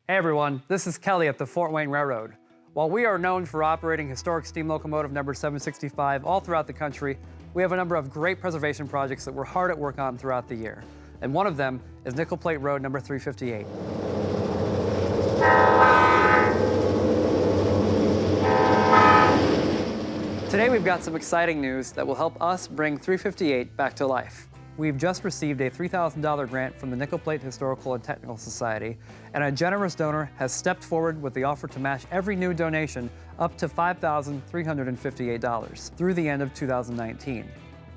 Hey everyone, this is Kelly at the Fort Wayne Railroad. While we are known for operating historic steam locomotive number 765 all throughout the country, we have a number of great preservation projects that we're hard at work on throughout the year. And one of them is Nickel Plate Road number 358. Today we've got some exciting news that will help us bring 358 back to life. We've just received a $3,000 grant from the Nickel Plate Historical and Technical Society, and a generous donor has stepped forward with the offer to match every new donation up to $5,358 through the end of 2019.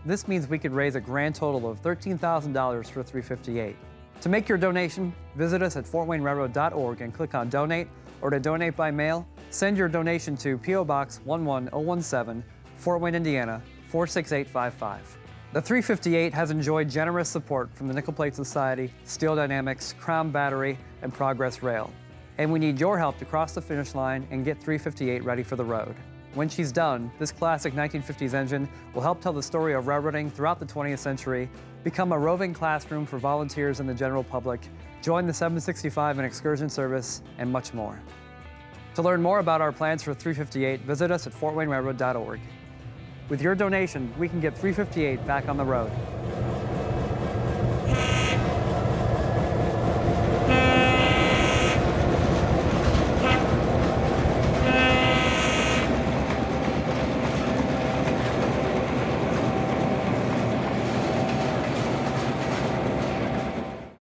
This means we could raise a grand total of $13,000 for 358. To make your donation, visit us at fortwaynerailroad.org and click on Donate, or to donate by mail, send your donation to P.O. Box 11017, Fort Wayne, Indiana 46855. The 358 has enjoyed generous support from the Nickel Plate Society, Steel Dynamics, Crown Battery, and Progress Rail. And we need your help to cross the finish line and get 358 ready for the road. When she's done, this classic 1950s engine will help tell the story of railroading throughout the 20th century, become a roving classroom for volunteers and the general public, join the 765 and excursion service, and much more. To learn more about our plans for 358, visit us at fortwaynerailroad.org. With your donation, we can get 358 back on the road.